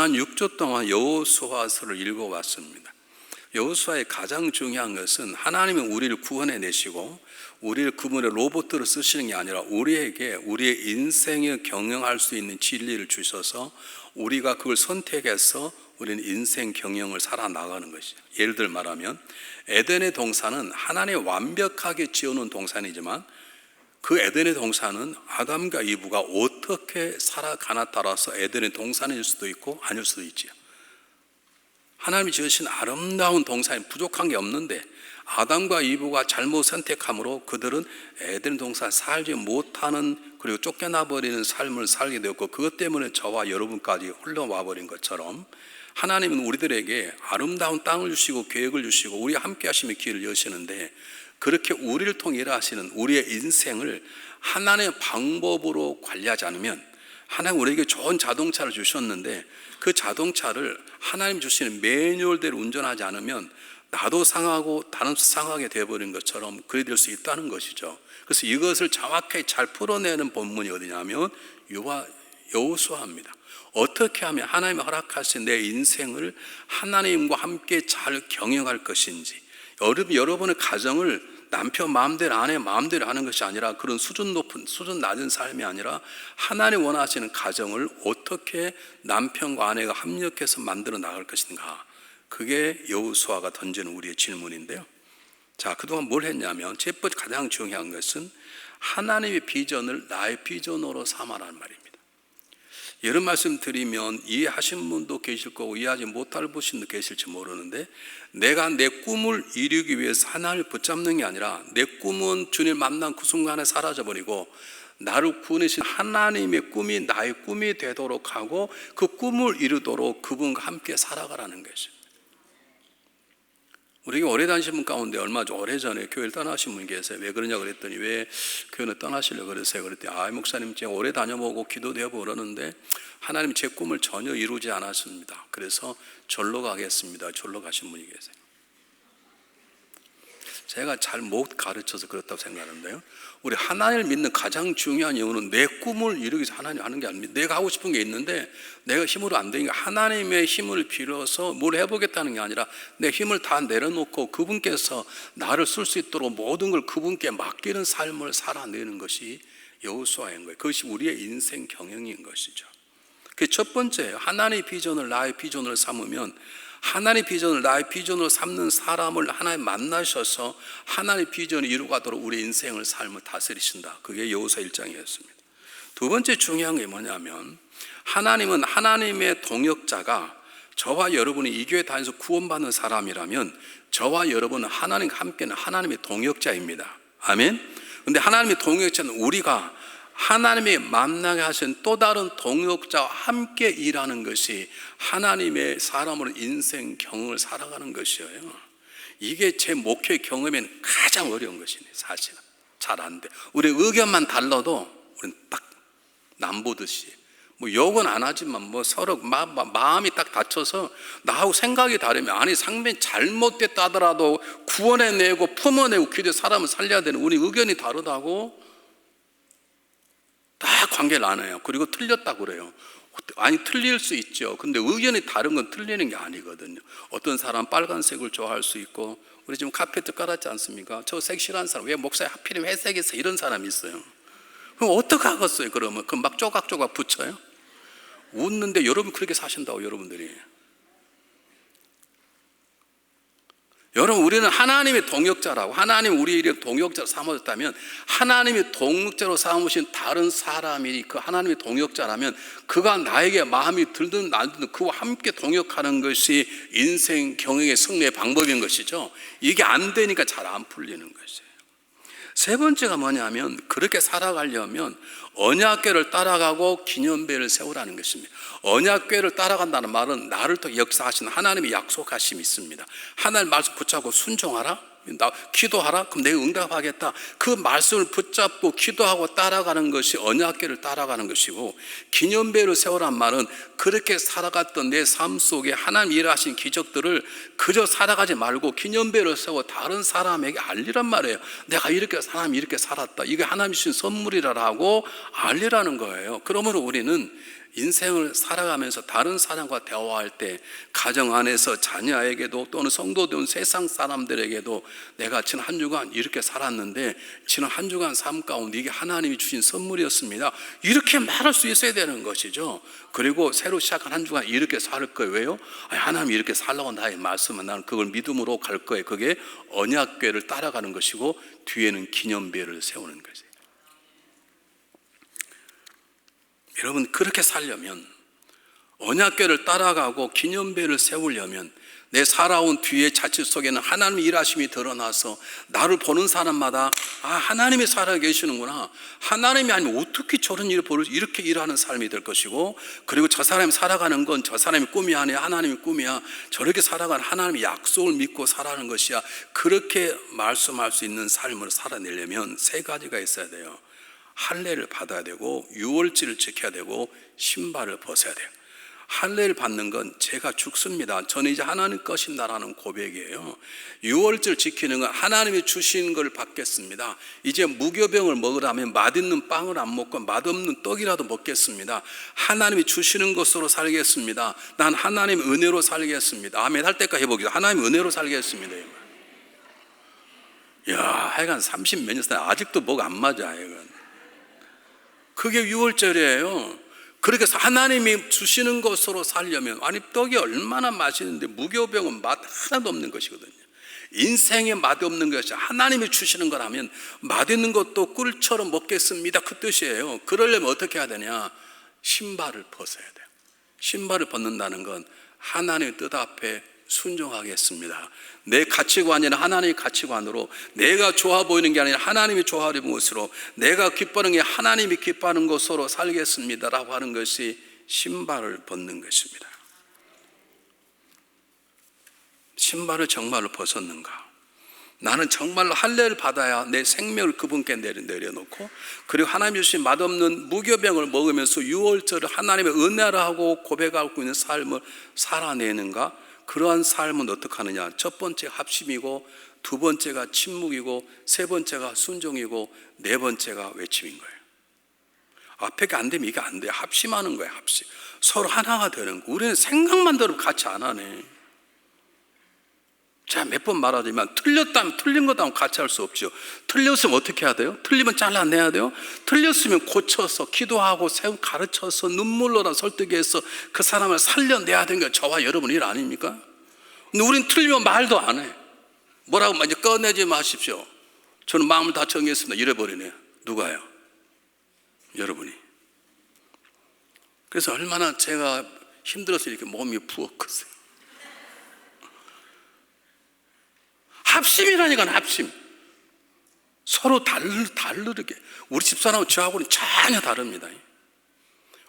지난 6주 동안 여호수아서를 읽어왔습니다. 여호수아의 가장 중요한 것은 하나님은 우리를 구원해 내시고 우리를 그분의 로봇으로 쓰시는 게 아니라 우리에게 우리의 인생을 경영할 수 있는 진리를 주셔서 우리가 그걸 선택해서 우리는 인생 경영을 살아나가는 것이죠. 예를 들어 말하면 에덴의 동산은 하나님이 완벽하게 지어놓은 동산이지만 그 에덴의 동산은 아담과 이브가 어떻게 살아가나 따라서 에덴의 동산일 수도 있고 아닐 수도 있지요. 하나님이 지으신 아름다운 동산이 부족한 게 없는데 아담과 이브가 잘못 선택함으로 그들은 에덴 동산 살지 못하는 그리고 쫓겨나버리는 삶을 살게 되었고 그것 때문에 저와 여러분까지 흘러와 버린 것처럼 하나님은 우리들에게 아름다운 땅을 주시고 계획을 주시고 우리와 함께 하시며 길을 여시는데 그렇게 우리를 통해 일하시는 우리의 인생을 하나님의 방법으로 관리하지 않으면 하나님 우리에게 좋은 자동차를 주셨는데 그 자동차를 하나님 주시는 매뉴얼대로 운전하지 않으면 나도 상하고 다른 상하게 되어버린 것처럼 그리 될 수 있다는 것이죠. 그래서 이것을 정확하게 잘 풀어내는 본문이 어디냐면 여호수아입니다. 어떻게 하면 하나님이 허락하신 내 인생을 하나님과 함께 잘 경영할 것인지 여러분의 가정을 남편 마음대로 아내 마음대로 하는 것이 아니라 그런 수준 낮은 삶이 아니라 하나님 원하시는 가정을 어떻게 남편과 아내가 합력해서 만들어 나갈 것인가 그게 여호수아가 던지는 우리의 질문인데요. 자, 그동안 뭘 했냐면 첫 번째 가장 중요한 것은 하나님의 비전을 나의 비전으로 삼아라는 말입니다. 이런 말씀 드리면 이해하신 분도 계실 거고 이해하지 못할 분도 계실지 모르는데 내가 내 꿈을 이루기 위해서 하나님을 붙잡는 게 아니라 내 꿈은 주님 만난 그 순간에 사라져버리고 나를 구원하신 하나님의 꿈이 나의 꿈이 되도록 하고 그 꿈을 이루도록 그분과 함께 살아가라는 것이죠. 우리가 오래 다니신 분 가운데 얼마 오래전에 교회를 떠나신 분이 계세요. 왜 그러냐 그랬더니 왜 교회를 떠나시려고 그러세요? 그랬더니 목사님 제가 오래 다녀보고 기도되어보고 그러는데 하나님 제 꿈을 전혀 이루지 않았습니다. 그래서 절로 가겠습니다. 절로 가신 분이 계세요. 제가 잘 못 가르쳐서 그렇다고 생각하는데요. 우리 하나님을 믿는 가장 중요한 이유는 내 꿈을 이루기 위해서 하나님 하는 게 아닙니다. 내가 하고 싶은 게 있는데 내가 힘으로 안 되니까 하나님의 힘을 빌어서 뭘 해보겠다는 게 아니라 내 힘을 다 내려놓고 그분께서 나를 쓸 수 있도록 모든 걸 그분께 맡기는 삶을 살아내는 것이 여호수아인 거예요. 그것이 우리의 인생 경영인 것이죠. 그 첫 번째예요. 하나님의 비전을 나의 비전으로 삼으면 하나님의 비전을 나의 비전으로 삼는 사람을 하나님 만나셔서 하나님의 비전을 이루가도록 우리 인생을 삶을 다스리신다. 그게 여호수아 1장이었습니다. 두 번째 중요한 게 뭐냐면 하나님은 하나님의 동역자가 저와 여러분이 이 교회 다니면서 구원받는 사람이라면 저와 여러분은 하나님과 함께는 하나님의 동역자입니다. 아멘. 그런데 하나님의 동역자는 우리가 하나님이 만나게 하신 또 다른 동역자와 함께 일하는 것이 하나님의 사람으로 인생 경험을 살아가는 것이에요. 이게 제 목회 경험에는 가장 어려운 것이네. 사실은 잘 안 돼. 우리 의견만 달라도 우리는 딱 남보듯이 뭐 욕은 안 하지만 뭐 서로 마음이 딱 다쳐서 나하고 생각이 다르면 아니 상대방이 잘못됐다 하더라도 구원해내고 품어내고 기도해 사람을 살려야 되는 우리 의견이 다르다고 다 관계를 안 해요. 그리고 틀렸다고 그래요. 아니 틀릴 수 있죠. 근데 의견이 다른 건 틀리는 게 아니거든요. 어떤 사람 빨간색을 좋아할 수 있고 우리 지금 카페트 깔았지 않습니까? 저 색 싫어하는 사람 왜 목사님 하필이면 회색에서 이런 사람이 있어요. 그럼 어떻게 하겠어요? 그러면 그럼 막 조각조각 붙여요? 웃는데 여러분 그렇게 사신다고 여러분들이. 여러분 우리는 하나님의 동역자라고 하나님 우리를 동역자로 삼으셨다면 하나님의 동역자로 삼으신 다른 사람이 그 하나님의 동역자라면 그가 나에게 마음이 들든 안 들든 그와 함께 동역하는 것이 인생 경영의 승리의 방법인 것이죠. 이게 안 되니까 잘 안 풀리는 것이에요. 세 번째가 뭐냐면 그렇게 살아가려면 언약궤를 따라가고 기념배를 세우라는 것입니다. 언약궤를 따라간다는 말은 나를 더 역사하시는 하나님의 약속하심이 있습니다. 하나님 말씀 붙잡고 순종하라. 나 기도하라. 그럼 내가 응답하겠다. 그 말씀을 붙잡고 기도하고 따라가는 것이 언약궤를 따라가는 것이고 기념배를 세우란 말은 그렇게 살아갔던 내 삶 속에 하나님 일하신 기적들을 그저 살아가지 말고 기념배를 세워 다른 사람에게 알리란 말이에요. 내가 이렇게 사람이 이렇게 살았다. 이게 하나님 주신 선물이라고 알리라는 거예요. 그러므로 우리는 인생을 살아가면서 다른 사람과 대화할 때 가정 안에서 자녀에게도 또는 성도된 세상 사람들에게도 내가 지난 한 주간 이렇게 살았는데 지난 한 주간 삶 가운데 이게 하나님이 주신 선물이었습니다, 이렇게 말할 수 있어야 되는 것이죠. 그리고 새로 시작한 한 주간 이렇게 살 거예요. 왜요? 하나님이 이렇게 살라고 나의 말씀은 나는 그걸 믿음으로 갈 거예요. 그게 언약궤를 따라가는 것이고 뒤에는 기념배를 세우는 것이에요. 여러분, 그렇게 살려면, 언약궤를 따라가고 기념배를 세우려면 내 살아온 뒤의 자취 속에는 하나님의 일하심이 드러나서 나를 보는 사람마다 하나님이 살아계시는구나, 하나님이 아니면 어떻게 저런 일을 벌이지, 이렇게 일하는 삶이 될 것이고, 그리고 저 사람이 살아가는 건 저 사람의 꿈이 아니야, 하나님의 꿈이야, 저렇게 살아가는 하나님의 약속을 믿고 살아가는 것이야, 그렇게 말씀할 수 있는 삶을 살아내려면 세 가지가 있어야 돼요. 할례를 받아야 되고, 유월절을 지켜야 되고, 신발을 벗어야 돼요. 할례를 받는 건 제가 죽습니다, 저는 이제 하나님 것입니다라는 고백이에요. 유월절 지키는 건 하나님이 주신 걸 받겠습니다, 이제 무교병을 먹으라면 맛있는 빵을 안 먹고 맛없는 떡이라도 먹겠습니다, 하나님이 주시는 것으로 살겠습니다, 난 하나님의 은혜로 살겠습니다, 아멘 할 때까지 해보겠습니다. 하나님의 은혜로 살겠습니다. 야, 하여간 30 몇 년 살 아직도 뭐가 안 맞아. 하여간 그게 유월절이에요. 그렇게 해서 하나님이 주시는 것으로 살려면, 아니 떡이 얼마나 맛있는데 무교병은 맛 하나도 없는 것이거든요. 인생에 맛이 없는 것이 하나님이 주시는 거라면 맛있는 것도 꿀처럼 먹겠습니다, 그 뜻이에요. 그러려면 어떻게 해야 되냐? 신발을 벗어야 돼요. 신발을 벗는다는 건 하나님의 뜻 앞에 순종하겠습니다, 내 가치관이 아니라 하나님의 가치관으로, 내가 좋아 보이는 게 아니라 하나님이 좋아하는 것으로, 내가 기뻐하는 게 하나님이 기뻐하는 것으로 살겠습니다 라고 하는 것이 신발을 벗는 것입니다. 신발을 정말로 벗었는가? 나는 정말로 할례를 받아야 내 생명을 그분께 내려놓고, 그리고 하나님 주신 맛없는 무교병을 먹으면서 유월절을 하나님의 은혜라고 고백하고 있는 삶을 살아내는가? 그러한 삶은 어떻게 하느냐? 첫 번째 합심이고, 두 번째가 침묵이고, 세 번째가 순종이고, 네 번째가 외침인 거예요. 앞에가 안 되면 이게 안 돼요. 합심하는 거예요. 합심. 서로 하나가 되는 거. 우리는 생각만 들으면 같이 안 하네. 제가 몇 번 말하지만 틀렸다면 틀린 것도 같이 할 수 없죠. 틀렸으면 어떻게 해야 돼요? 틀리면 잘라내야 돼요. 틀렸으면 고쳐서 기도하고 가르쳐서 눈물로라 설득해서 그 사람을 살려내야 되는 게 저와 여러분 일 아닙니까? 근데 우린 틀리면 말도 안 해. 뭐라고 이제 꺼내지 마십시오. 저는 마음을 다 정했습니다. 잃어버리네요. 누가요? 여러분이. 그래서 얼마나 제가 힘들어서 이렇게 몸이 부었겠어요. 합심이라니까, 합심. 서로 다르게. 우리 집사람하고 저하고는 전혀 다릅니다.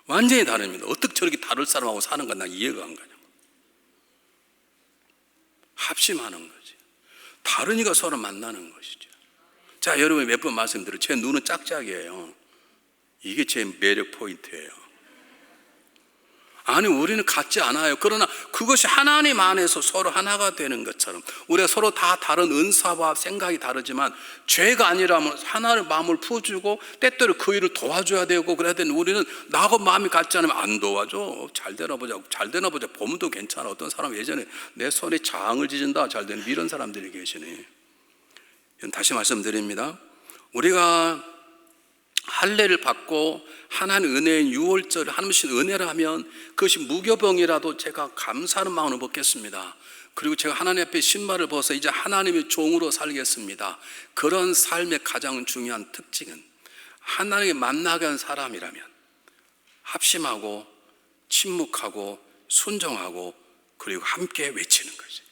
완전히 다릅니다. 어떻게 저렇게 다를 사람하고 사는 건 난 이해가 안 가냐고. 합심하는 거지. 다르니까 서로 만나는 것이죠. 자, 여러분 몇 번 말씀드려요. 제 눈은 짝짝이에요. 이게 제 매력 포인트예요. 아니, 우리는 같지 않아요. 그러나 그것이 하나님 안에서 서로 하나가 되는 것처럼, 우리가 서로 다 다른 은사와 생각이 다르지만 죄가 아니라면 하나의 마음을 풀어주고 때때로 그 일을 도와줘야 되고 그래야 되는데, 우리는 나하고 마음이 같지 않으면 안 도와줘. 잘 되나 보자, 잘 되나 보자. 보면 또 괜찮아. 어떤 사람 예전에 내 손에 장을 지진다, 잘 되는 이런 사람들이 계시네. 다시 말씀드립니다. 우리가 할례를 받고 하나님 은혜인 유월절을 하나님의 은혜라면 그것이 무교병이라도 제가 감사하는 마음을 먹겠습니다. 그리고 제가 하나님 앞에 신발을 벗어 이제 하나님의 종으로 살겠습니다. 그런 삶의 가장 중요한 특징은 하나님께 만나게 한 사람이라면 합심하고 침묵하고 순종하고 그리고 함께 외치는 거지.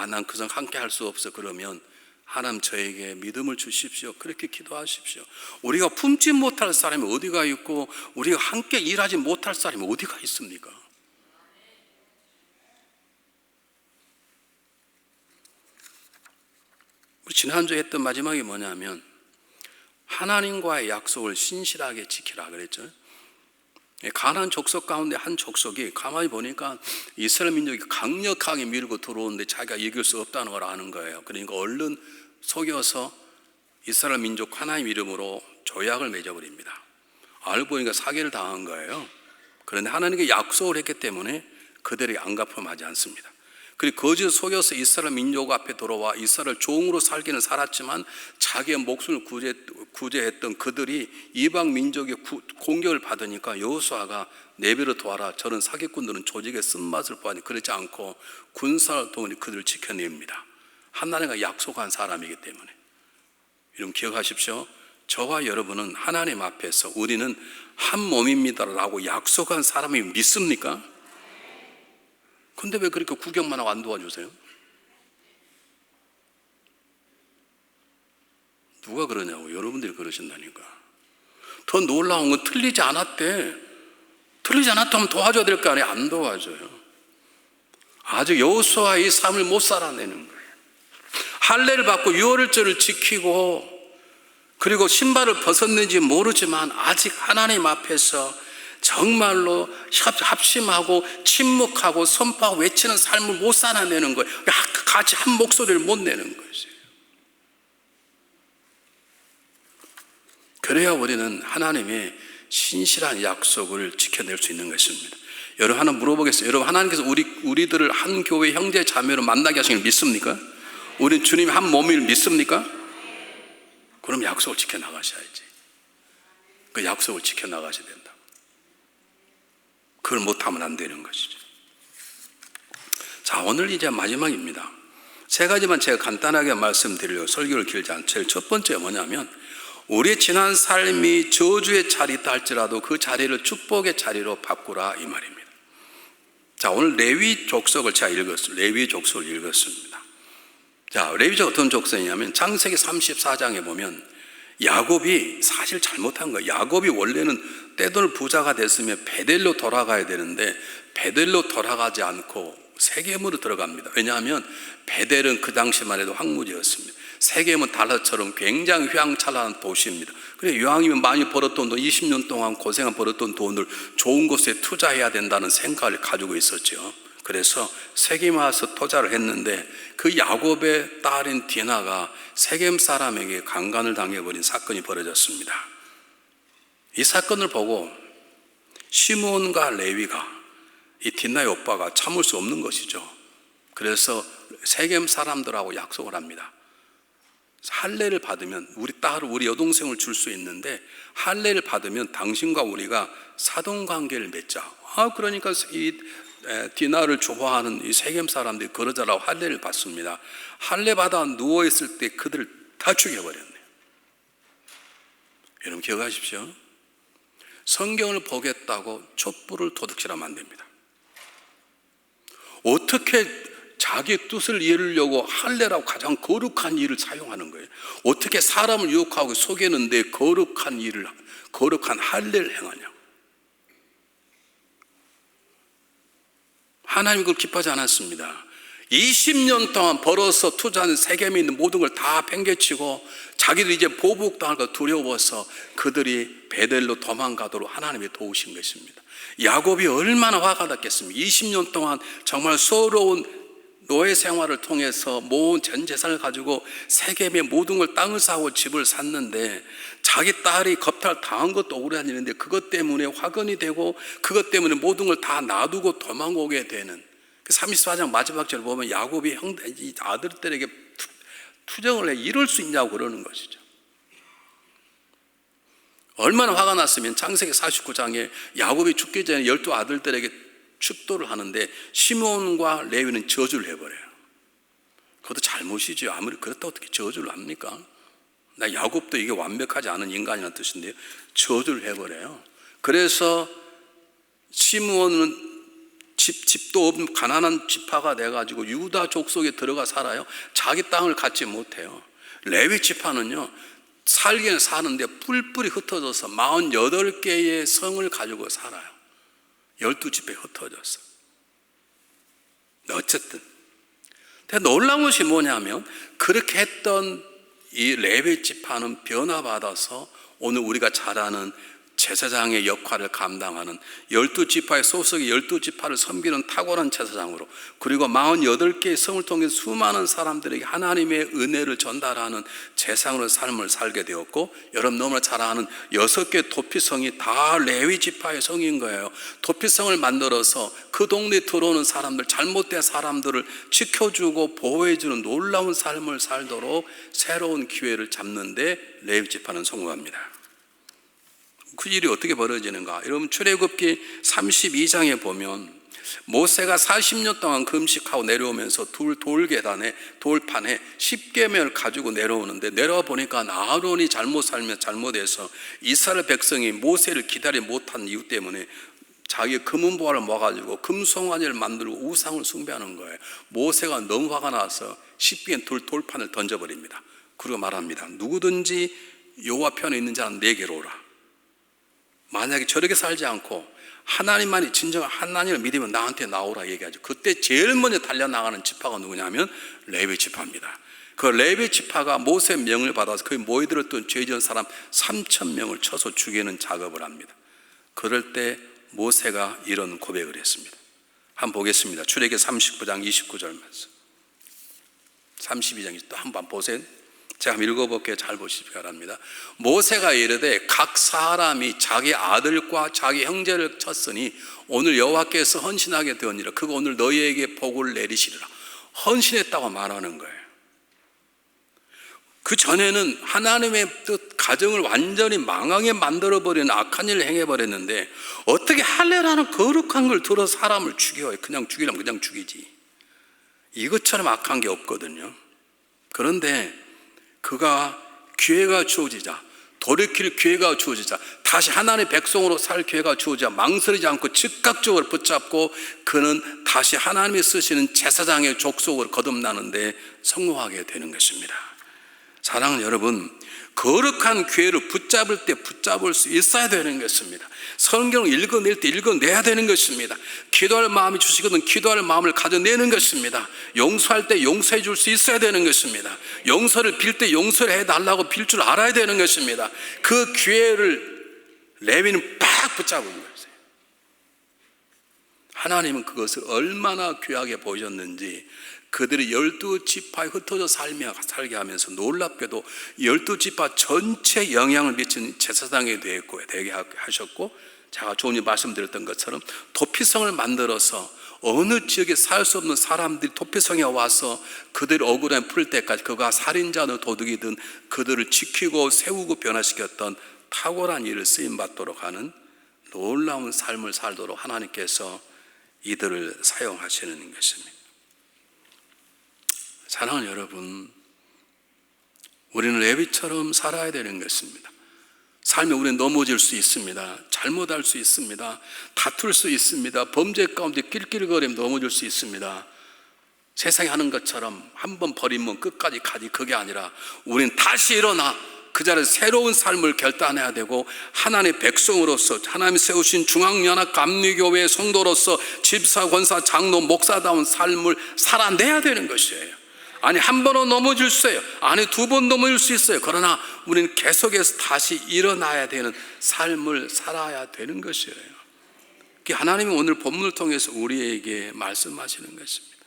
난 그저 함께 할 수 없어. 그러면 하나님 저에게 믿음을 주십시오. 그렇게 기도하십시오. 우리가 품지 못할 사람이 어디가 있고 우리가 함께 일하지 못할 사람이 어디가 있습니까? 우리 지난주에 했던 마지막이 뭐냐면 하나님과의 약속을 신실하게 지키라 그랬죠. 가나안 족속 가운데 한 족속이 가만히 보니까 이스라엘 민족이 강력하게 밀고 들어오는데 자기가 이길 수 없다는 걸 아는 거예요. 그러니까 얼른 속여서 이스라엘 민족 하나님 이름으로 조약을 맺어버립니다. 알고 보니까 사기를 당한 거예요. 그런데 하나님께 약속을 했기 때문에 그들이 안갚음하지 않습니다. 그리고 거짓을 속여서 이스라엘 민족 앞에 들어와 이스라엘 종으로 살기는 살았지만 자기의 목숨을 구제했던 그들이 이방 민족의 공격을 받으니까 여호수아가 내비를 도와라, 저런 사기꾼들은 조직의 쓴맛을 보아니 그렇지 않고 군사를 동원해 그들을 지켜냅니다. 하나님과 약속한 사람이기 때문에. 여러분 기억하십시오. 저와 여러분은 하나님 앞에서 우리는 한 몸입니다라고 약속한 사람이 믿습니까? 근데 왜 그렇게 구경만 하고 안 도와주세요? 누가 그러냐고. 여러분들이 그러신다니까. 더 놀라운 건 틀리지 않았대. 틀리지 않았다면 도와줘야 될 거 아니에요. 안 도와줘요. 아직 여호수아의 삶을 못 살아내는 거예요. 할례를 받고 유월절을 지키고 그리고 신발을 벗었는지 모르지만 아직 하나님 앞에서 정말로 합심하고 침묵하고 선포하고 외치는 삶을 못 살아내는 거예요. 같이 한 목소리를 못 내는 거죠. 그래야 우리는 하나님의 신실한 약속을 지켜낼 수 있는 것입니다. 여러분 하나 물어보겠어요. 여러분 하나님께서 우리들을 한 교회 형제 자매로 만나게 하시는 걸 믿습니까? 우리는 주님이 한 몸을 믿습니까? 그럼 약속을 지켜나가셔야지. 그 약속을 지켜나가셔야 된다. 그걸 못하면 안 되는 것이죠. 자, 오늘 이제 마지막입니다. 세 가지만 제가 간단하게 말씀드리려고 설교를 길지 않죠. 첫 번째 뭐냐면 우리의 지난 삶이 저주의 자리다 할지라도 그 자리를 축복의 자리로 바꾸라 이 말입니다. 자, 오늘 레위 족속을 제가 읽었습니다. 레위 족속을 읽었습니다. 자, 레위족 어떤 족속이냐면 창세기 34장에 보면 야곱이 사실 잘못한 거예요. 야곱이 원래는 떼돈 부자가 됐으면 베델로 돌아가야 되는데 베델로 돌아가지 않고 세겜으로 들어갑니다. 왜냐하면 베델은 그 당시만 해도 황무지였습니다. 세겜은 달라처럼 굉장히 휘황찬란한 도시입니다. 그래 이왕이면 많이 벌었던 돈, 20년 동안 고생한 벌었던 돈을 좋은 곳에 투자해야 된다는 생각을 가지고 있었죠. 그래서 세겜에 와서 투자를 했는데 그 야곱의 딸인 디나가 세겜 사람에게 강간을 당해버린 사건이 벌어졌습니다. 이 사건을 보고 시므온과 레위가 이 디나의 오빠가 참을 수 없는 것이죠. 그래서 세겜 사람들하고 약속을 합니다. 할례를 받으면 우리 딸을 우리 여동생을 줄 수 있는데 할례를 받으면 당신과 우리가 사돈관계를 맺자. 그러니까 이 디나를 좋아하는 이 세겜 사람들이 그러자라고 할례를 받습니다. 할례 받아 누워있을 때 그들을 다 죽여버렸네요. 여러분 기억하십시오. 성경을 보겠다고 촛불을 도둑질하면 안 됩니다. 어떻게 자기 뜻을 이루려고 할례라고 가장 거룩한 일을 사용하는 거예요. 어떻게 사람을 유혹하고 속이는데 거룩한 할례를 행하냐고. 하나님이 그걸 기뻐하지 않았습니다. 20년 동안 벌어서 투자한 세겜에 있는 모든 걸 다 팽개치고 자기들이 이제 보복당할까 두려워서 그들이 베델로 도망가도록 하나님이 도우신 것입니다. 야곱이 얼마나 화가 났겠습니까? 20년 동안 정말 서러운 노예 생활을 통해서 모은 전 재산을 가지고 세겜의 모든 걸 땅을 사고 집을 샀는데 자기 딸이 겁탈 당한 것도 오래 아니는데 그것 때문에 화근이 되고 그것 때문에 모든 걸 다 놔두고 도망오게 되는 34장 마지막 절 보면 야곱이 이 아들들에게 투정을 해 이럴 수 있냐고 그러는 것이죠. 얼마나 화가 났으면 창세기 49장에 야곱이 죽기 전에 12 아들들에게 축도를 하는데 시므온과 레위는 저주를 해버려요. 그것도 잘못이죠. 아무리 그렇다고 어떻게 저주를 합니까? 나 야곱도 이게 완벽하지 않은 인간이라는 뜻인데요. 저주를 해버려요. 그래서 시므온은 집도 없는 가난한 지파가 돼가지고 유다 족속에 들어가 살아요. 자기 땅을 갖지 못해요. 레위 지파는요 살기는 사는데 뿔뿔이 흩어져서 48개의 성을 가지고 살아요. 12집에 흩어졌어. 어쨌든 놀라운 것이 뭐냐면 그렇게 했던 이 레위 지파는 변화받아서 오늘 우리가 잘 아는 제사장의 역할을 감당하는 12지파의 소속의 12지파를 섬기는 탁월한 제사장으로, 그리고 48개의 성을 통해서 수많은 사람들에게 하나님의 은혜를 전달하는 제사장으로 삶을 살게 되었고, 여러분 너무나 잘 아는 6개 도피성이 다 레위지파의 성인 거예요. 도피성을 만들어서 그 동네에 들어오는 사람들, 잘못된 사람들을 지켜주고 보호해주는 놀라운 삶을 살도록 새로운 기회를 잡는데 레위지파는 성공합니다. 그 일이 어떻게 벌어지는가? 여러분 출애굽기 32장에 보면 모세가 40년 동안 금식하고 내려오면서 돌계단에 돌판에 십계명을 가지고 내려오는데, 내려와 보니까 아론이 잘못 살며 잘못해서 이스라엘 백성이 모세를 기다리지 못한 이유 때문에 자기 금은보화를 모아가지고 금송아지를 만들고 우상을 숭배하는 거예요. 모세가 너무 화가 나서 십계명 돌판을 던져버립니다. 그리고 말합니다. 누구든지 여호와 편에 있는 자는 내게로 오라. 만약에 저렇게 살지 않고 하나님만이 진정한 하나님을 믿으면 나한테 나오라 얘기하죠. 그때 제일 먼저 달려나가는 지파가 누구냐면 레위 지파입니다. 그 레위 지파가 모세의 명을 받아서 그 모여들었던 죄 지은 사람 3,000명을 쳐서 죽이는 작업을 합니다. 그럴 때 모세가 이런 고백을 했습니다. 한번 보겠습니다. 출애굽기 39장 29절 말씀, 32장 또 한번 보세요. 제가 한번 읽어볼게요. 잘 보시기 바랍니다. 모세가 이르되 각 사람이 자기 아들과 자기 형제를 쳤으니 오늘 여호와께서 헌신하게 되었니라. 그가 오늘 너희에게 복을 내리시리라. 헌신했다고 말하는 거예요. 그 전에는 하나님의 뜻 가정을 완전히 망하게 만들어버리는 악한 일을 행해버렸는데, 어떻게 할례라는 거룩한 걸 들어 사람을 죽여요. 그냥 죽이려면 그냥 죽이지. 이것처럼 악한 게 없거든요. 그런데 그가 기회가 주어지자, 돌이킬 기회가 주어지자, 다시 하나님의 백성으로 살 기회가 주어지자 망설이지 않고 즉각적으로 붙잡고 그는 다시 하나님이 쓰시는 제사장의 족속으로 거듭나는데 성공하게 되는 것입니다. 사랑하는 여러분, 거룩한 기회를 붙잡을 때 붙잡을 수 있어야 되는 것입니다. 성경을 읽어낼 때 읽어내야 되는 것입니다. 기도할 마음이 주시거든 기도할 마음을 가져내는 것입니다. 용서할 때 용서해 줄 수 있어야 되는 것입니다. 용서를 빌 때 용서를 해달라고 빌 줄 알아야 되는 것입니다. 그 기회를 레위는 팍 붙잡은 거예요. 하나님은 그것을 얼마나 귀하게 보셨는지 그들이 12지파에 흩어져 살게 하면서 놀랍게도 12지파 전체에 영향을 미친 제사장이 되게 하셨고, 제가 조금 말씀드렸던 것처럼 도피성을 만들어서 어느 지역에 살 수 없는 사람들이 도피성에 와서 그들 억울함 풀 때까지 그가 살인자든 도둑이든 그들을 지키고 세우고 변화시켰던 탁월한 일을 쓰임받도록 하는 놀라운 삶을 살도록 하나님께서 이들을 사용하시는 것입니다. 사랑하는 여러분, 우리는 레위처럼 살아야 되는 것입니다. 삶에 우리는 넘어질 수 있습니다. 잘못할 수 있습니다. 다툴 수 있습니다. 범죄 가운데 낄낄거리면 넘어질 수 있습니다. 세상이 하는 것처럼 한 번 버리면 끝까지 가지, 그게 아니라 우리는 다시 일어나 그 자리에서 새로운 삶을 결단해야 되고, 하나님의 백성으로서 하나님이 세우신 중앙연합 감리교회 성도로서 집사, 권사, 장로, 목사다운 삶을 살아내야 되는 것이에요. 아니 한 번은 넘어질 수 있어요. 아니 두 번 넘어질 수 있어요. 그러나 우리는 계속해서 다시 일어나야 되는 삶을 살아야 되는 것이에요. 하나님은 오늘 본문을 통해서 우리에게 말씀하시는 것입니다.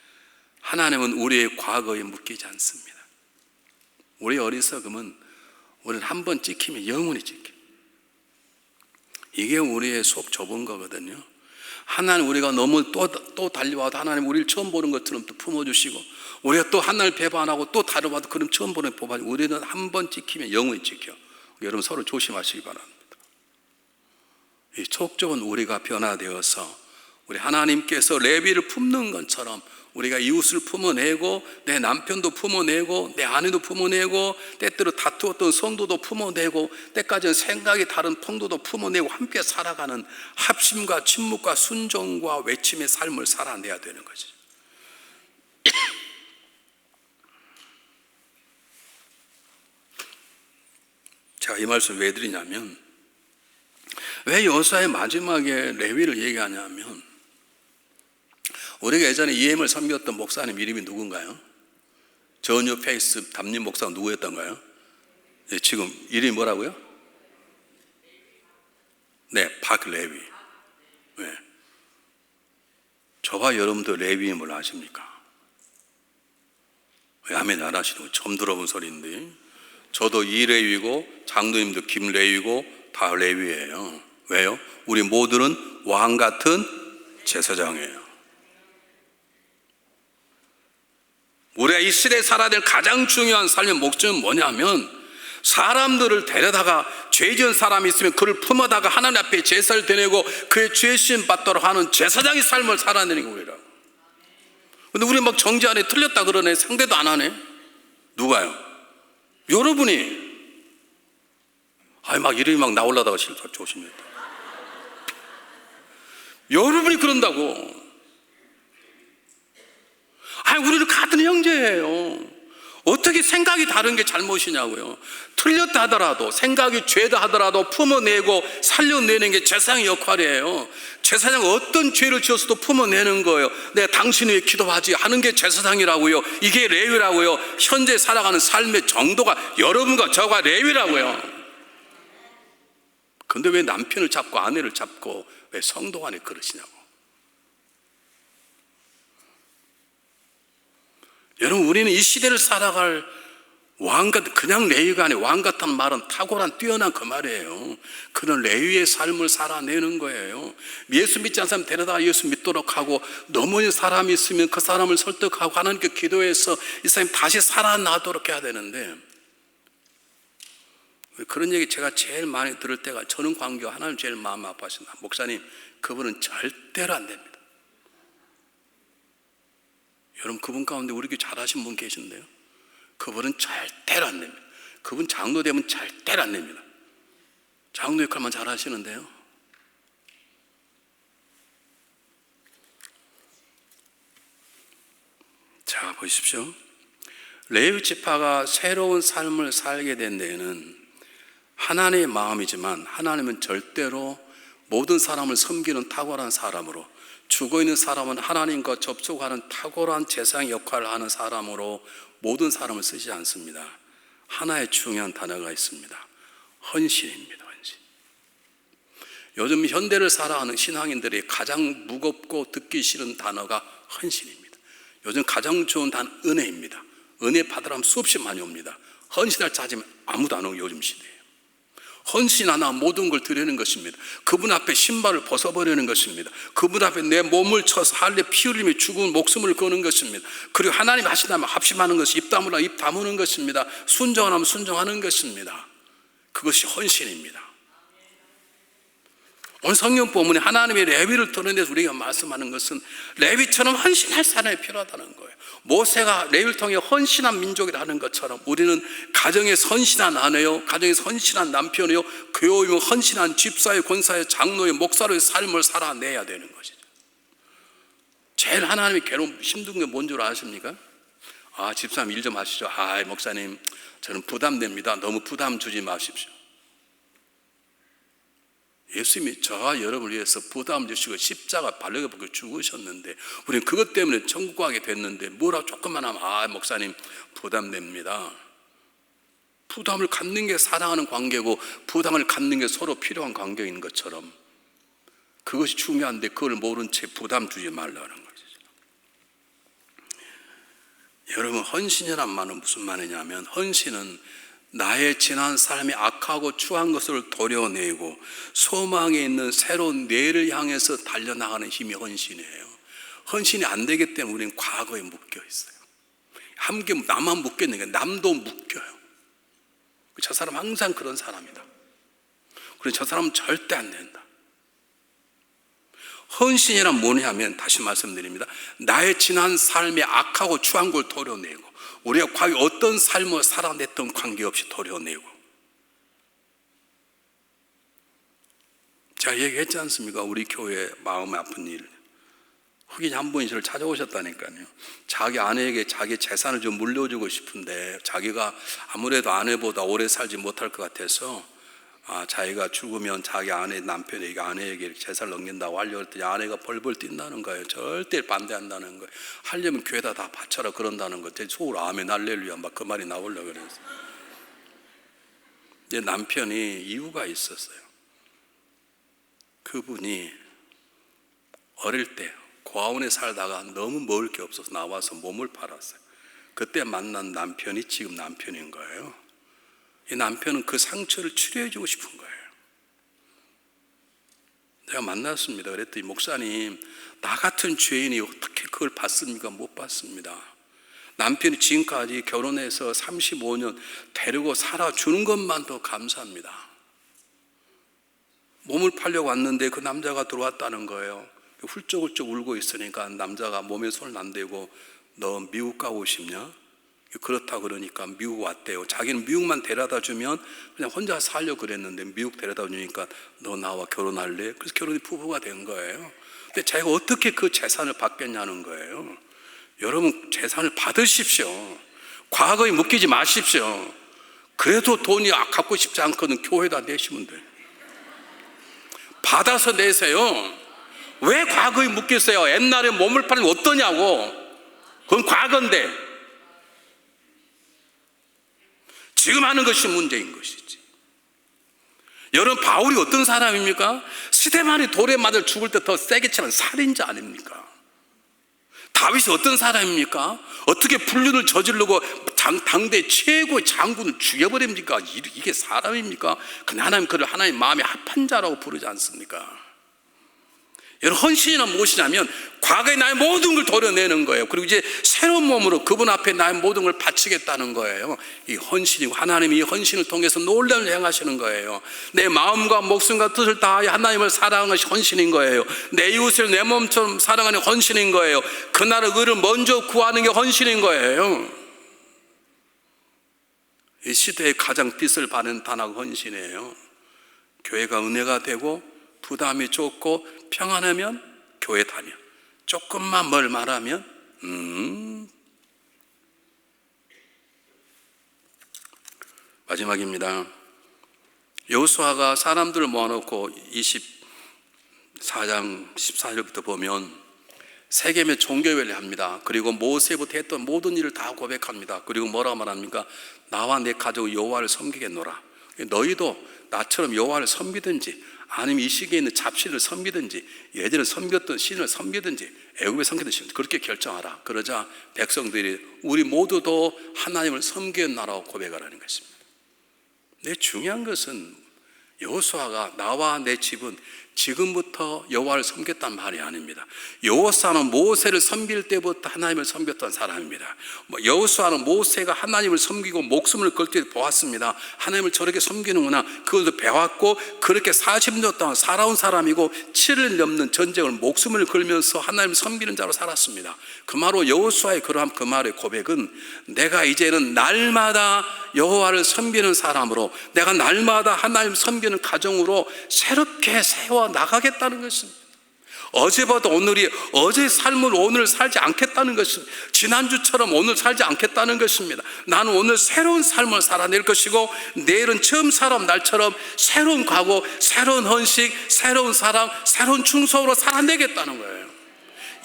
하나님은 우리의 과거에 묶이지 않습니다. 우리의 어리석음은 우리는 한 번 찍히면 영원히 찍혀. 이게 우리의 속 좁은 거거든요. 하나님 우리가 너무 또 달려와도 하나님 우리를 처음 보는 것처럼 또 품어주시고, 우리가 또 하나를 배반하고 또 다뤄봐도 그럼 처음 보는 법아니 우리는 한 번 찍히면 영원히 찍혀. 여러분 서로 조심하시기 바랍니다. 이 속 좁은 우리가 변화되어서 우리 하나님께서 레위를 품는 것처럼 우리가 이웃을 품어내고 내 남편도 품어내고 내 아내도 품어내고 때때로 다투었던 성도도 품어내고 때까지는 생각이 다른 통도도 품어내고 함께 살아가는 합심과 침묵과 순종과 외침의 삶을 살아내야 되는 거죠. 제가 이 말씀 왜 드리냐면, 왜 여호수아의 마지막에 레위를 얘기하냐면, 우리가 예전에 EM을 섬겼던 목사님 이름이 누군가요? 전유 페이스 담임 목사가 누구였던가요? 네, 지금 이름이 뭐라고요? 네, 박레위. 네. 저와 여러분도 레위임을 아십니까? 왜 아멘 안 하시는 거 처음 들어본 소리인데, 저도 이레위고 장로님도 김레위고 다 레위예요. 왜요? 우리 모두는 왕 같은 제사장이에요. 우리가 이 시대에 살아야 될 가장 중요한 삶의 목적은 뭐냐면, 사람들을 데려다가 죄 지은 사람이 있으면 그를 품어다가 하나님 앞에 제사를 드리고 그의 죄심 받도록 하는 제사장의 삶을 살아내는 거예요. 근데 우리 막 정죄 안에 틀렸다 그러네. 상대도 안 하네. 누가요? 여러분이. 막 이름이 막 나오려다가 실수 조심해야 돼. 여러분이 그런다고. 우리는 같은 형제예요. 어떻게 생각이 다른 게 잘못이냐고요. 틀렸다 하더라도, 생각이 죄다 하더라도 품어내고 살려내는 게 제사장의 역할이에요. 제사장은 어떤 죄를 지었어도 품어내는 거예요. 내가 당신 위해 기도하지 하는 게 제사장이라고요. 이게 레위라고요. 현재 살아가는 삶의 정도가 여러분과 저가 레위라고요. 근데 왜 남편을 잡고 아내를 잡고 왜 성도 간에 그러시냐고. 여러분, 우리는 이 시대를 살아갈 왕같은, 그냥 레위가 아니에요. 왕같은 말은 탁월한 뛰어난 그 말이에요. 그런 레위의 삶을 살아내는 거예요. 예수 믿지 않는 사람 데려다가 예수 믿도록 하고, 넘어진 사람이 있으면 그 사람을 설득하고 하나님께 기도해서 이 사람이 다시 살아나도록 해야 되는데, 그런 얘기 제가 제일 많이 들을 때가, 저는 관계 하나님 제일 마음 아파하신다. 목사님, 그분은 절대로 안 됩니다. 여러분, 그분 가운데 우리 교회 잘하신 분 계신데요, 그분은 절대로 안 됩니다. 그분 장로 되면 절대로 안 됩니다. 장로 역할만 잘 하시는데요. 자, 보십시오. 레위 지파가 새로운 삶을 살게 된 데에는 하나님의 마음이지만, 하나님은 절대로 모든 사람을 섬기는 탁월한 사람으로, 죽어있는 사람은 하나님과 접촉하는 탁월한 제사장 역할을 하는 사람으로 모든 사람을 쓰지 않습니다. 하나의 중요한 단어가 있습니다. 헌신입니다. 헌신. 요즘 현대를 살아가는 신앙인들이 가장 무겁고 듣기 싫은 단어가 헌신입니다. 요즘 가장 좋은 단어 은혜입니다. 은혜 받으라면 수없이 많이 옵니다. 헌신할 자지면 아무도 안 오고 요즘 시대에. 헌신 하나 모든 걸 드리는 것입니다. 그분 앞에 신발을 벗어버리는 것입니다. 그분 앞에 내 몸을 쳐서 할례 피 흘리며 죽은 목숨을 거는 것입니다. 그리고 하나님 하시다면 합심하는 것이, 입 다물라 입 다무는 것입니다. 순종하면 순종하는 것입니다. 그것이 헌신입니다. 오늘 성경 본문에 하나님의 레위를 드러내서 우리가 말씀하는 것은 레위처럼 헌신할 사람이 필요하다는 거예요. 모세가 레위를 통해 헌신한 민족이라는 것처럼 우리는 가정에 헌신한 아내요, 가정에 헌신한 남편이요, 교회에 헌신한 집사의, 권사의, 장로의, 목사로의 삶을 살아내야 되는 것이죠. 제일 하나님이 괴로운 힘든 게 뭔 줄 아십니까? 집사님 일 좀 하시죠. 목사님 저는 부담됩니다. 너무 부담 주지 마십시오. 예수님이 저와 여러분을 위해서 부담 주시고 십자가 발려가 벗고 죽으셨는데, 우리는 그것 때문에 천국 가게 됐는데 뭐라 조금만 하면 목사님 부담됩니다. 부담을 갖는 게 사랑하는 관계고, 부담을 갖는 게 서로 필요한 관계인 것처럼 그것이 중요한데, 그걸 모른 채 부담 주지 말라는 거죠. 여러분, 헌신이란 말은 무슨 말이냐면, 헌신은 나의 지난 삶이 악하고 추한 것을 도려내고 소망에 있는 새로운 뇌를 향해서 달려나가는 힘이 헌신이에요. 헌신이 안 되기 때문에 우리는 과거에 묶여 있어요. 함께 나만 묶여 있는 게 남도 묶여요. 저 사람 항상 그런 사람이다. 그래서 저 사람은 절대 안 된다. 헌신이란 뭐냐면, 다시 말씀드립니다, 나의 지난 삶의 악하고 추한 걸 도려내고, 우리가 과거 어떤 삶을 살아냈던 관계없이 도려내고. 제가 얘기했지 않습니까? 우리 교회 마음 아픈 일. 흑인 한 분이 저를 찾아오셨다니까요. 자기 아내에게 자기 재산을 좀 물려주고 싶은데, 자기가 아무래도 아내보다 오래 살지 못할 것 같아서 자기가 죽으면 자기 남편에게, 아내에게 재산을 넘긴다고 알려줬더니 아내가 벌벌 뛴다는 거예요. 절대 반대한다는 거예요. 하려면 교회다 다 바쳐라 그런다는 거예요. 속으로 아멘 할렐루야 막 그 말이 나오려고 그랬어요. 내 남편이 이유가 있었어요. 그분이 어릴 때 고아원에 살다가 너무 먹을 게 없어서 나와서 몸을 팔았어요. 그때 만난 남편이 지금 남편인 거예요. 이 남편은 그 상처를 치료해 주고 싶은 거예요. 내가 만났습니다. 그랬더니 목사님, 나 같은 죄인이 어떻게 그걸 받습니까? 못 받습니다. 남편이 지금까지 결혼해서 35년 데리고 살아주는 것만도 감사합니다. 몸을 팔려고 왔는데 그 남자가 들어왔다는 거예요. 훌쩍훌쩍 울고 있으니까 남자가 몸에 손을 안 대고 너 미국 가고 싶냐? 그렇다 그러니까 미국 왔대요. 자기는 미국만 데려다 주면 그냥 혼자 살려고 그랬는데 미국 데려다 주니까 너 나와 결혼할래? 그래서 결혼이 부부가 된 거예요. 근데 자기가 어떻게 그 재산을 받겠냐는 거예요. 여러분, 재산을 받으십시오. 과거에 묶이지 마십시오. 그래도 돈이 갖고 싶지 않거든 교회에다 내시면 돼요. 받아서 내세요. 왜 과거에 묶이세요? 옛날에 몸을 팔면 어떠냐고. 그건 과거인데 지금 하는 것이 문제인 것이지. 여러분, 바울이 어떤 사람입니까? 스데반이 돌에 맞아 죽을 때 더 세게 치는 살인자 아닙니까? 다윗이 어떤 사람입니까? 어떻게 불륜을 저지르고 당대 최고의 장군을 죽여버립니까? 이게 사람입니까? 근데 하나님 그를 하나님 마음에 합한 자라고 부르지 않습니까? 여러분, 헌신이란 무엇이냐면 과거에 나의 모든 걸 도려내는 거예요. 그리고 이제 새로운 몸으로 그분 앞에 나의 모든 걸 바치겠다는 거예요. 이 헌신이고 하나님이 이 헌신을 통해서 놀라운 일을 행하시는 거예요. 내 마음과 목숨과 뜻을 다하여 하나님을 사랑하는 것이 헌신인 거예요. 내 이웃을 내 몸처럼 사랑하는 헌신인 거예요. 그 나라 의를 먼저 구하는 게 헌신인 거예요. 이 시대의 가장 빛을 받는 단어가 헌신이에요. 교회가 은혜가 되고 부담이 적고 평안하면 교회 다녀. 조금만 뭘 말하면 마지막입니다. 여호수아가 사람들을 모아놓고 24장 14절부터 보면 세겜의 종교회를 합니다. 그리고 모세부터 했던 모든 일을 다 고백합니다. 그리고 뭐라고 말합니까? 나와 내 가족 여호와를 섬기겠노라. 너희도 나처럼 여호와를 섬기든지 아니면 이 시기에 있는 잡신을 섬기든지 예전에 섬겼던 신을 섬기든지 애굽에 섬기던 신 그렇게 결정하라. 그러자 백성들이 우리 모두도 하나님을 섬기겠나라고 고백하라는 것입니다. 근데 중요한 것은 여호수아가 나와 내 집은 지금부터 여호와를 섬겼단 말이 아닙니다. 여호수아는 모세를 섬길 때부터 하나님을 섬겼던 사람입니다. 여호수아는 모세가 하나님을 섬기고 목숨을 걸 때 보았습니다. 하나님을 저렇게 섬기는구나. 그것도 배웠고 그렇게 40년 동안 살아온 사람이고 7일 넘는 전쟁을 목숨을 걸면서 하나님을 섬기는 자로 살았습니다. 그 말로 여호수아의 그러한 그 말의 고백은 내가 이제는 날마다 여호와를 섬기는 사람으로 내가 날마다 하나님 섬기는 가정으로 새롭게 세워 나가겠다는 것입니다. 어제보다 오늘이 어제의 삶을 오늘 살지 않겠다는 것입니다. 지난주처럼 오늘 살지 않겠다는 것입니다. 나는 오늘 새로운 삶을 살아낼 것이고 내일은 처음 살아온 날처럼 새로운 각오, 새로운 헌식, 새로운 사랑, 새로운 충성으로 살아내겠다는 거예요.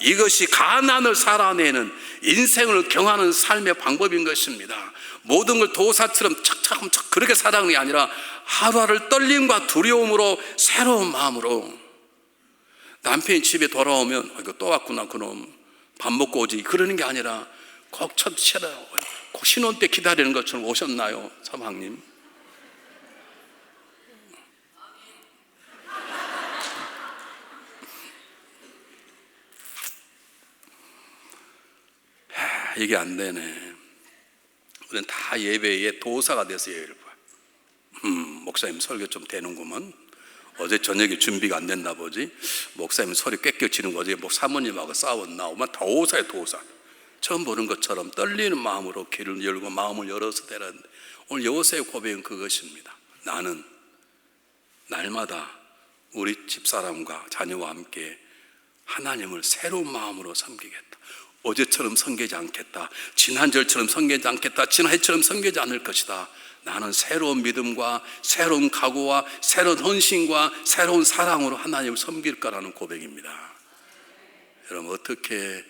이것이 가난을 살아내는 인생을 경하는 삶의 방법인 것입니다. 모든 걸 도사처럼 착착 그렇게 살아가는 게 아니라 하루하루를 떨림과 두려움으로 새로운 마음으로 남편이 집에 돌아오면 이거 또 왔구나 그놈 밥 먹고 오지 그러는 게 아니라 꼭 신혼 때 기다리는 것처럼 오셨나요 사방님? 이게 안 되네. 우리는 다 예배에 도사가 돼서 예배를 봐요. 목사님 설교 좀 되는구먼. 어제 저녁에 준비가 안 됐나 보지. 목사님 소리 꿰껴지는 거지. 사모님하고 싸웠나. 오만 도사야 도사. 처음 보는 것처럼 떨리는 마음으로 귀를 열고 마음을 열어서 되는데 오늘 여호수아의 고백은 그것입니다. 나는 날마다 우리 집사람과 자녀와 함께 하나님을 새로운 마음으로 섬기겠다. 어제처럼 섬기지 않겠다. 지난절처럼 섬기지 않겠다. 지난해처럼 섬기지 않을 것이다. 나는 새로운 믿음과 새로운 각오와 새로운 헌신과 새로운 사랑으로 하나님을 섬길 거라는 고백입니다. 여러분 어떻게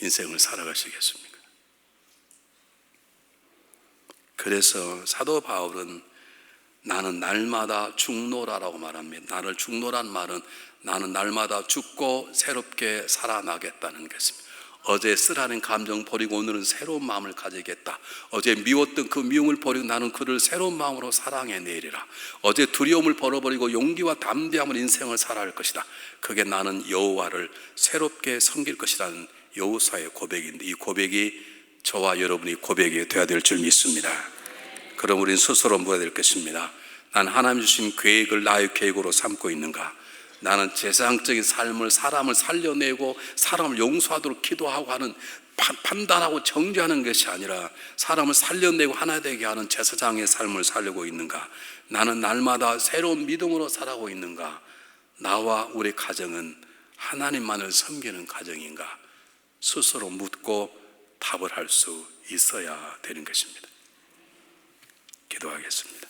인생을 살아가시겠습니까? 그래서 사도 바울은 나는 날마다 죽노라라고 말합니다. 나를 죽노란 말은 나는 날마다 죽고 새롭게 살아나겠다는 것입니다. 어제 쓰라린 감정 버리고 오늘은 새로운 마음을 가지겠다. 어제 미웠던 그 미움을 버리고 나는 그를 새로운 마음으로 사랑해내리라. 어제 두려움을 버려버리고 용기와 담대함으로 인생을 살아갈 것이다. 그게 나는 여호와를 새롭게 섬길 것이라는 여호수아의 고백인데, 이 고백이 저와 여러분이 고백이 되어야 될 줄 믿습니다. 그럼 우리는 스스로 물어야 될 것입니다. 난 하나님 주신 계획을 나의 계획으로 삼고 있는가? 나는 제사장적인 삶을, 사람을 살려내고 사람을 용서하도록 기도하고 하는, 판단하고 정죄하는 것이 아니라 사람을 살려내고 하나 되게 하는 제사장의 삶을 살려고 있는가? 나는 날마다 새로운 믿음으로 살아가고 있는가? 나와 우리 가정은 하나님만을 섬기는 가정인가? 스스로 묻고 답을 할 수 있어야 되는 것입니다. 기도하겠습니다.